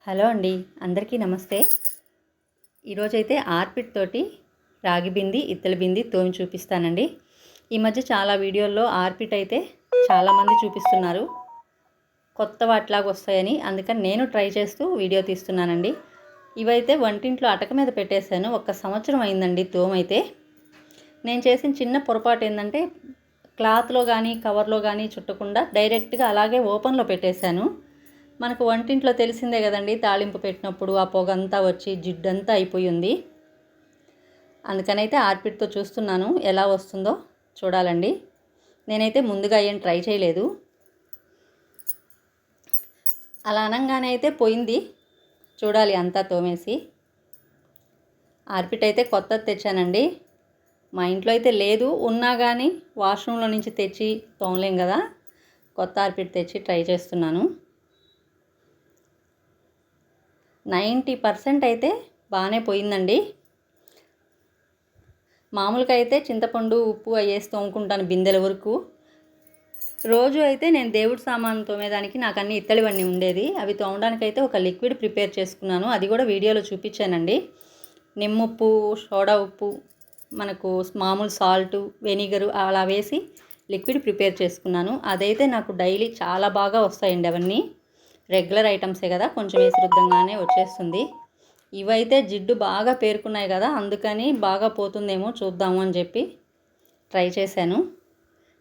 Hello అండి, అందరికీ నమస్తే. ఈరోజైతే ఆర్పిట్ తోటి రాగి బింది, ఇత్తడి బింది తోమి చూపిస్తానండి. ఈ మధ్య చాలా వీడియోల్లో ఆర్పిట్ అయితే చాలామంది చూపిస్తున్నారు, కొత్త వాటిలాగా వస్తాయని. అందుకని నేను ట్రై చేస్తూ వీడియో తీస్తున్నానండి. ఇవైతే వంటింట్లో అటక మీద పెట్టేశాను. 1 సంవత్సరం అయిందండి తోమైతే. నేను చేసిన చిన్న పొరపాటు ఏంటంటే క్లాత్లో కానీ కవర్లో కానీ చుట్టకుండా డైరెక్ట్గా అలాగే ఓపెన్లో పెట్టేశాను. మనకు వంటింట్లో తెలిసిందే కదండి, తాళింపు పెట్టినప్పుడు ఆ పొగంతా వచ్చి జిడ్డంతా అయిపోయింది. అందుకనైతే ఆర్పిట్తో చూస్తున్నాను ఎలా వస్తుందో చూడాలండి. నేనైతే ముందుగా ఏం ట్రై చేయలేదు. అలా అనగానే అయితే పోయింది. చూడాలి అంతా తోమేసి. ఆర్పిట్ అయితే కొత్తది తెచ్చానండి. మా ఇంట్లో అయితే లేదు, ఉన్నా కానీ వాష్రూమ్లో నుంచి తెచ్చి తోమలేం కదా. కొత్త ఆర్పిట్ తెచ్చి ట్రై చేస్తున్నాను. 90% అయితే బాగానే పోయిందండి. మామూలుగా అయితే చింతపండు, ఉప్పు అయ్యేసి తోముకుంటాను బిందెల వరకు. రోజు అయితే నేను దేవుడి సామాను తోమేదానికి నాకు అన్ని ఇత్తడివన్నీ ఉండేది. అవి తోమడానికైతే ఒక లిక్విడ్ ప్రిపేర్ చేసుకున్నాను. అది కూడా వీడియోలో చూపించానండి. నిమ్ముప్పు, సోడా ఉప్పు, మనకు మామూలు సాల్టు, వెనిగరు అలా వేసి లిక్విడ్ ప్రిపేర్ చేసుకున్నాను. అదైతే నాకు డైలీ చాలా బాగా వస్తాయండి. అవన్నీ రెగ్యులర్ ఐటమ్సే కదా, కొంచెం వేసి రుద్దంగానే వచ్చేస్తుంది. ఇవైతే జిడ్డు బాగా పేరుకున్నాయి కదా, అందుకని బాగా పోతుందేమో చూద్దాము అని చెప్పి ట్రై చేశాను.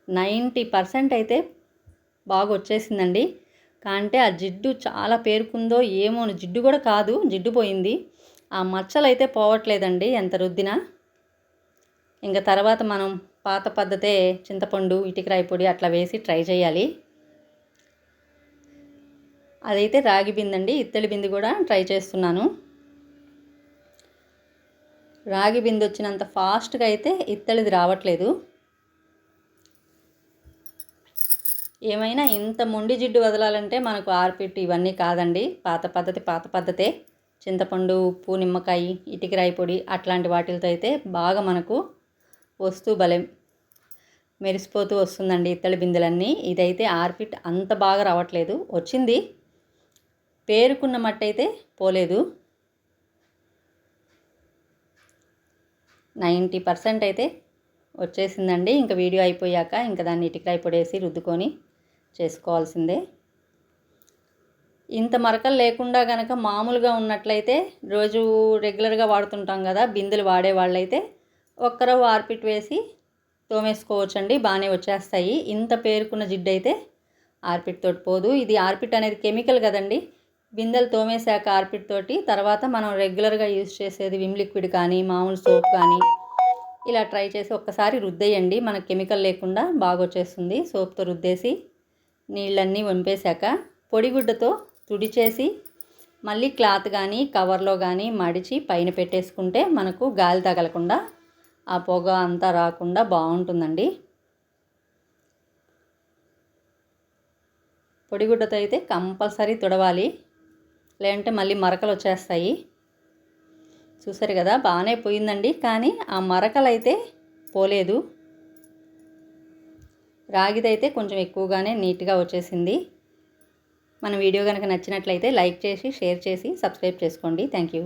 90% అయితే బాగా వచ్చేసిందండి. కాంటే ఆ జిడ్డు చాలా పేరుకుందో ఏమో, జిడ్డు కూడా కాదు, జిడ్డు పోయింది. ఆ మచ్చలు అయితే పోవట్లేదండి ఎంత రుద్దినా. ఇంకా తర్వాత మనం పాత పద్ధతే చింతపండు, ఇటుకరాయి పొడి అట్లా వేసి ట్రై చేయాలి. అదైతే రాగి బిందండి. ఇత్తడి బింది కూడా ట్రై చేస్తున్నాను. రాగి బింది వచ్చినంత ఫాస్ట్గా అయితే ఇత్తడిది రావట్లేదు. ఏమైనా ఇంత మొండి జిడ్డు వదలాలంటే మనకు ఆర్పిట్ ఇవన్నీ కాదండి. పాత పద్ధతే. చింతపండు, ఉప్పు, నిమ్మకాయ, ఇటుకరాయి పొడి అట్లాంటి వాటితో అయితే బాగా మనకు వస్తూ భలే మెరిసిపోతూ వస్తుందండి ఇత్తడి బిందెలన్నీ. ఇదైతే ఆర్పిట్ అంత బాగా రావట్లేదు. వచ్చింది, పేరుకున్న మట్టి అయితే పోలేదు. 90% అయితే వచ్చేసిందండి. ఇంకా వీడియో అయిపోయాక ఇంకా దాన్ని ఇటుకరాయి పొడేసి రుద్దుకొని చేసుకోవాల్సిందే. ఇంత మరకలు లేకుండా కనుక మామూలుగా ఉన్నట్లయితే, రోజు రెగ్యులర్గా వాడుతుంటాం కదా బిందెలు వాడే వాళ్ళైతే ఒక్కరో ఆర్పిట్ వేసి తోమేసుకోవచ్చండి, బాగానే వచ్చేస్తాయి. ఇంత పేరుకున్న జిడ్డు అయితే ఆర్పిట్ తోటి పోదు. ఇది ఆర్పిట్ అనేది కెమికల్ కదండి. బిందెలు తోమేశాక ఆర్పిట్ తోటి తర్వాత మనం రెగ్యులర్గా యూజ్ చేసేది విమ్ లిక్విడ్ కానీ మామూలు సోప్ కానీ ఇలా ట్రై చేసి ఒక్కసారి రుద్దేయండి. మనకు కెమికల్ లేకుండా బాగా వచ్చేస్తుంది. సోప్తో రుద్దేసి నీళ్ళన్నీ వంపేశాక పొడిగుడ్డతో తుడిచేసి మళ్ళీ క్లాత్ కానీ కవర్లో కానీ మడిచి పైన పెట్టేసుకుంటే మనకు గాలి తగలకుండా ఆ పొగ అంతా రాకుండా బాగుంటుందండి. పొడిగుడ్డతో అయితే కంపల్సరీ తుడవాలి, లేదంటే మళ్ళీ మరకలు వచ్చేస్తాయి. చూసారు కదా, బాగానే పోయిందండి. కానీ ఆ మరకలు అయితే పోలేదు. రాగిదైతే కొంచెం ఎక్కువగానే నీట్గా వచ్చేసింది. మన వీడియో కనుక నచ్చినట్లయితే లైక్ చేసి, షేర్ చేసి, సబ్స్క్రైబ్ చేసుకోండి. Thank you.